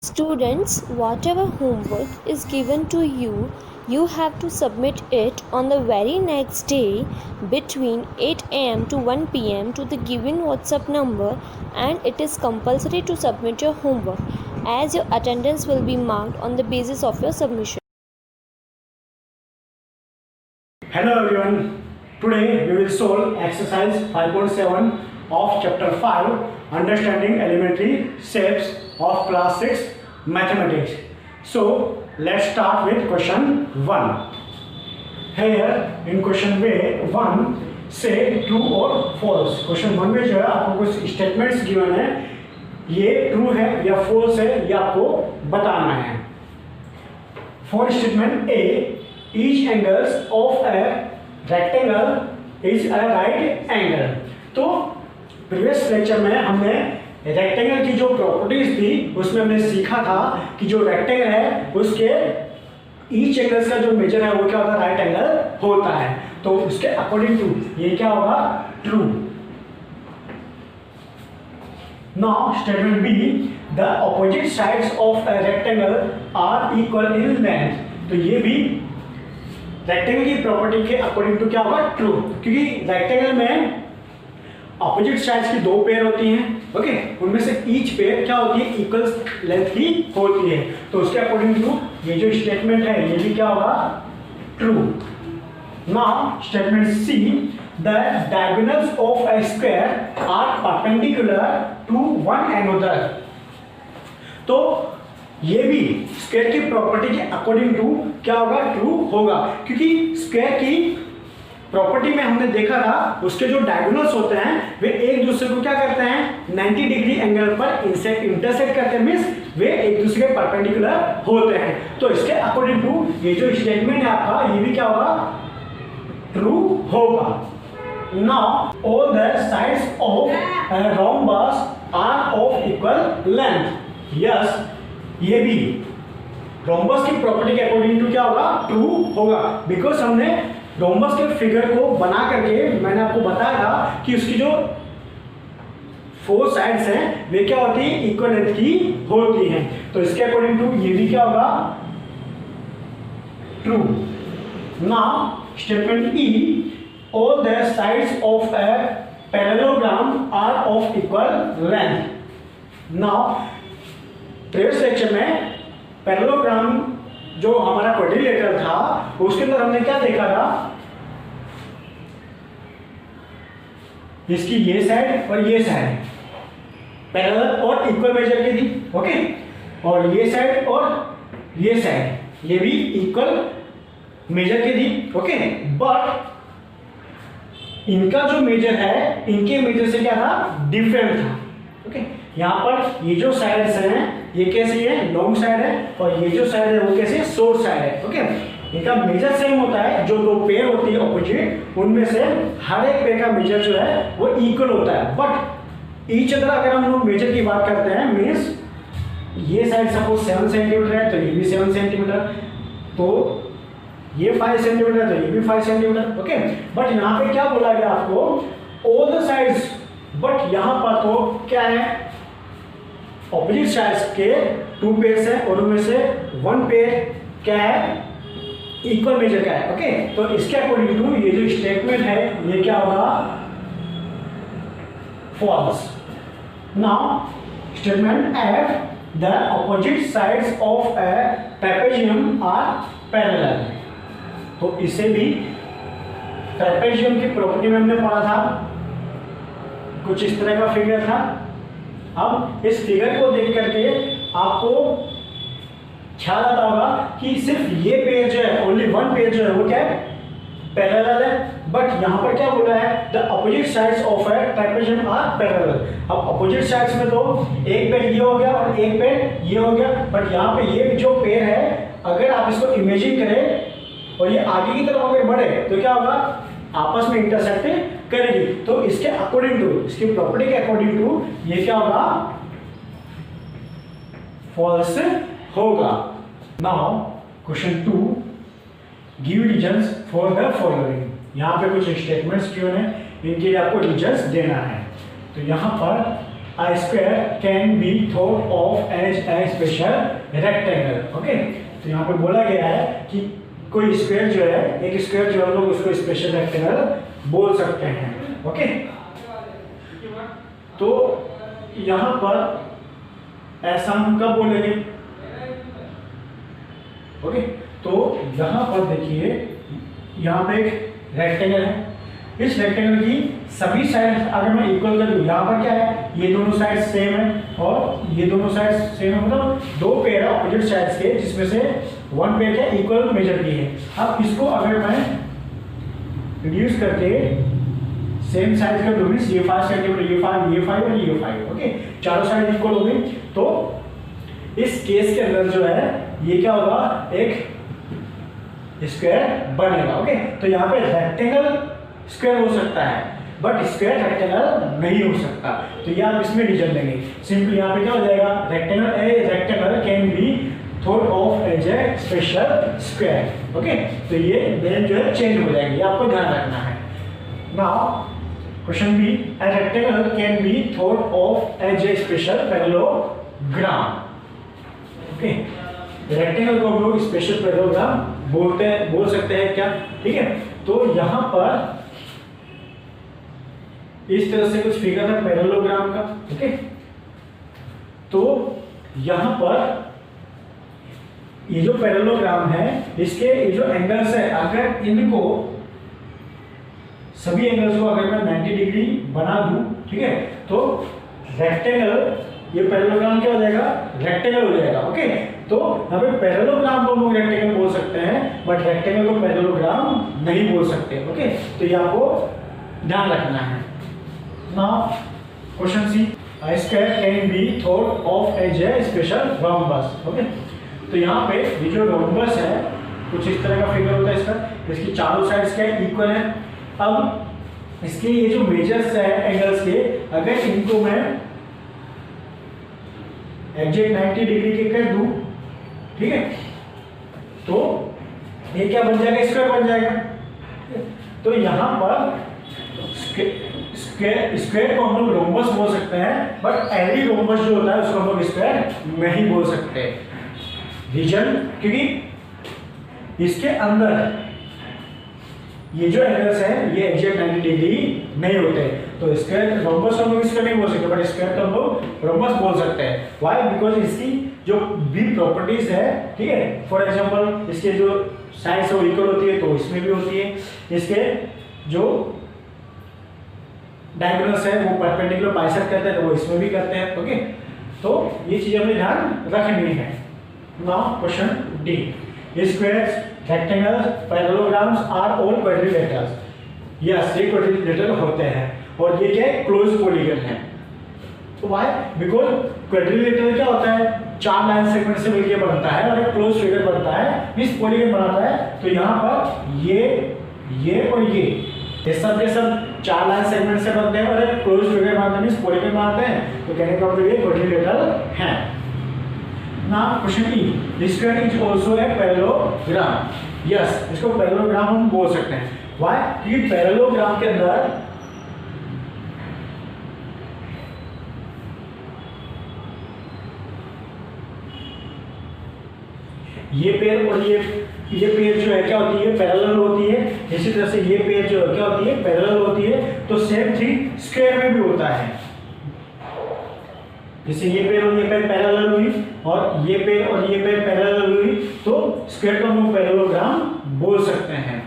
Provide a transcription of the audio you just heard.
Students, whatever homework is given to you, you have to submit it on the very next day between 8 am to 1 pm to the given WhatsApp number, and it is compulsory to submit your homework as your attendance will be marked on the basis of your submission. Hello everyone, today we will solve exercise 5.7 of chapter 5 Understanding Elementary Shapes of class 6 Mathematics. So let's start with question 1. Here in question 1 say true or false. Question 1 में जो है आपको कुछ statements given है, ये true है या false है ये आपको बताना है. For statement A, each angles of a rectangle is a right angle. तो प्रीवियस लेक्चर में हमने रेक्टेंगल की जो प्रॉपर्टीज थी उसमें हमने सीखा था कि जो रेक्टेंगल है उसके ईच एंगल्स का जो मेजर है वो क्या होता है, राइट एंगल होता है. तो उसके अकॉर्डिंग टू ये क्या होगा, true. Now statement B, the opposite sides of a rectangle are equal in length. तो ये भी रेक्टेंगल की प्रॉपर्टी के अकॉर्डिंग टू क्या होगा, ट्रू. क्योंकि रेक्टेंगल में ऑपोजिट साइड्स की दो पेयर होती हैं, ओके, उनमें से ईच पेयर क्या होती है, इक्वल लेंथ की होती है. तो उसके अकॉर्डिंग टू ये जो स्टेटमेंट है ये भी क्या होगा, true. Now statement C, the diagonals of a square are perpendicular to one another. तो ये भी स्क्वायर की प्रॉपर्टी के अकॉर्डिंग टू क्या होगा, ट्रू होगा. क्योंकि स्क्वायर की प्रॉपर्टी में हमने देखा था उसके जो डायगोनल्स होते हैं वे एक दूसरे को क्या करते हैं, 90 डिग्री एंगल पर इंटरसेक्ट करते हैं, मींस वे एक दूसरे के परपेंडिकुलर होते हैं. तो इसके अकॉर्डिंग टू ये जो स्टेटमेंट है आपका ये भी क्या होगा, ट्रू होगा. Now all the sides of a rhombus are of equal length. Yes, ये भी रोम्बस की प्रॉपर्टी के अकॉर्डिंग टू क्या होगा, ट्रू होगा. बिकॉज हमने रोम्बस के फिगर को बना करके मैंने आपको बताया था कि उसकी जो फोर साइड्स हैं वे क्या होती है, इक्वल लेंथ की होती हैं. तो इसके अकॉर्डिंग टू ये भी क्या होगा, true. Now statement E, all the sides of a parallelogram are of equal length. Now previous lecture में पैरेललोग्राम जो हमारा क्वाड्रिलेटरल था उसके अंदर हमने क्या देखा था, इसकी ये साइड और ये साइड पैरेलल और इक्वल मेजर की थी, ओके, और ये साइड और ये साइड ये भी इक्वल मेजर की थी, ओके. बट इनका जो मेजर है इनके मेजर से क्या था, डिफरेंट था, ओके. यहाँ पर ये जो साइड्स हैं ये कैसी है, लॉन्ग साइड है, और ये जो साइड है वो कैसी है, शॉर्ट साइड है, ओके. इनका मेजर सेम होता है, जो दो पेयर होती है ऑपोजिट उनमें से हर एक पेयर का मेजर जो है वो इक्वल होता है. बट ईच अदर अगर हम लोग मेजर की बात करते हैं, मीन्स ये साइड सपोज 7 सेंटीमीटर है तो ये भी 7 सेंटीमीटर, तो ये 5 सेंटीमीटर तो ये भी 5 सेंटीमीटर, ओके. बट यहाँ पे क्या बोला गया आपको, ऑल द साइड्स. बट यहाँ पर तो क्या है, ऑपोजिट साइड्स के 2 पेयर्स हैं और उनमें से 1 पेयर क्या है, इक्वल मेजर का है, ओके. तो इसके अकॉर्डिंग टू ये जो स्टेटमेंट है ये क्या होगा, false. Now statement F, the opposite sides of a trapezium are parallel. तो इसे भी ट्रेपेजियम की प्रॉपर्टी में हमने पढ़ा था, कुछ इस तरह का फिगर था. अब इस फिगर को देख करके आपको ख्याल आता होगा कि सिर्फ ये पेज जो है, ओनली 1 पेज जो है वो क्या है, पैरेलल है. बट यहाँ पर क्या बोला है, the opposite sides of a trapezium are parallel. अब अपोजिट साइड्स में तो एक पेड़ ये हो गया और एक पेड़ ये हो गया, बट यहाँ पे ये जो पेड़ है अगर आप इसको इमेजिन करें और ये आगे की तरफ अगर बढ़े तो क्या होगा, आपस में इंटरसेक्ट करेगी. तो इसके अकॉर्डिंग टू, इसकी प्रॉपर्टी के अकॉर्डिंग टू ये क्या होगा, फॉल्स होगा. Now question 2, give reasons for the following. यहाँ पे कुछ स्टेटमेंट्स क्यों हैं, इनके लिए आपको रीजंस देना है. तो यहाँ पर a square can be thought of as a special rectangle. Okay, तो यहाँ पे बोला गया है कि कोई स्क्वायर जो है, एक स्क्वायर जो हम लोग उसको स्पेशल रेक्टेंगल बोल सकते हैं. ओके, तो यहाँ पर ऐसा हम कब बोलेंगे? ओके, तो यहाँ पर देखिए, यहाँ पे एक रेक्टेंगल है. इस रेक्टेंगल की सभी साइड अगर मैं इक्वल कर दूं, यहाँ पर क्या है, ये दोनों साइड सेम है और ये दोनों साइड सेम है, मतलब दो पेयर ऑपोजिट साइड्स के, जिसमें से वन पेयर क्या इक्वल मेजर की है. अब इसको अगर मैं रिड्यूस करके सेम साइज कर दूं, ये 5 सेंटीमीटर, ये 5, ये 5 और ये 5. ओके, चारों साइड इक्वल हो गई. तो इस केस के अंदर जो है ये क्या होगा, एक स्क्वायर बनेगा. ओके, तो यहाँ पे रेक्टेंगल स्क्वायर हो सकता है बट स्क्वायर रेक्टेंगल नहीं हो सकता. तो ये आप इसमें रीजन लेंगे. सिंपली यहाँ पे क्या हो जाएगा, rectangle can be thought of as a special square. Okay, तो ये देन जो है चेंज हो जाएगी, आपको ध्यान रखना है. Now question B, a rectangle can be thought of as a special parallelogram. Okay, rectangle को हम लोग स्पेशल पैरेललोग्राम बोल सकते हैं क्या? ठीक है, तो यहाँ पर इस तरह से कुछ फिगर है पैरेललोग्राम का. ओके, तो यहाँ पर ये जो पैरेललोग्राम है, इसके ये जो एंगल्स है, अगर इनको सभी एंगल्स को अगर मैं 90 डिग्री बना दूं, ठीक है, तो रेक्टेंगल, ये पैरेललोग्राम क्या हो जाएगा, रेक्टेंगल हो जाएगा. ओके, तो यहाँ पे पैरेललोग्राम को हम लोग रेक्टेंगल बोल सकते हैं बट रेक्टेंगल को पैरेललोग्राम नहीं बोल सकते. ओके, तो ये आपको ध्यान रखना है. Now question C, a square can be thought of as a special rhombus. Okay, तो यहाँ पे ये जो rhombus है, कुछ इस तरह का फिगर होता है इसका, इसकी चारों साइड्स क्या इक्वल है. अब इसके ये जो मेजर्स है एंगल्स के, अगर इनको मैं एग्जैक्ट 90 डिग्री के कर दूं, ठीक है, तो ये क्या बन जाएगा, स्क्वायर बन जाएगा. तो यहाँ पर स्क्वायर को हम लोग रोम्बस बोल सकते हैं बट एवरी रोम्बस जो होता है उसको हम लोग स्क्वायर नहीं बोल सकते. रीजन, क्योंकि इसके अंदर ये जो एंगल्स हैं ये एग्जैक्ट 90 डिग्री नहीं होते. तो स्क्वायर रोम्बस हम लोग स्क्वायर नहीं बोल सकते बट स्क्वायर तो हम लोग रोम्बस बोल सकते हैं. व्हाई? बिकॉज इसकी जो भी प्रॉपर्टीज है, ठीक है, फॉर एग्जांपल इसके जो साइड्स है वो इक्वल होती है तो इसमें भी होती है. इसके जो डायगोनल्स है वो परपेंडिकुलर बाइसेक्ट करते हैं तो वो इसमें भी करते हैं. ओके, तो ये चीज हमें ध्यान रखनी है. Now question D, squares, rectangles, parallelograms are all quadrilaterals. Yes, ये क्वाड्रिलेटरल होते हैं और ये क्या है, क्लोज पॉलीगन है. तो व्हाई? बिकॉज क्वाड्रिलेटरल क्या होता है, 4 लाइन सेगमेंट से मिलकर बनता है और एक क्लोज फिगर बनता है, इस पॉलीगन बनाता है. तो यहाँ पर ये और ये सब के सब 4 लाइन सेगमेंट से बनते हैं और एक क्लोज फिगर बनाते हैं, इस पॉलीगन बनाते हैं. तो कहने का मतलब ये क्वाड्रिलेटरल है. Now question E, square is also a parallelogram. Yes, इसको पैरेललोग्राम हम बोल सकते हैं. व्हाई? क्योंकि पैरेललोग्राम के अंदर ये पेयर और ये पेयर जो है क्या होती है, पैरेलल होती है. इसी तरह से ये पेयर जो है क्या होती है, पैरेलल होती है. तो सेम थिंग स्क्वायर में भी होता है. जैसे ये पेयर और ये पेयर पैरेलल हुई और ये पेयर और ये पेयर पैरेलल हुई, तो स्क्वायर को हम पैरेललोग्राम बोल सकते हैं.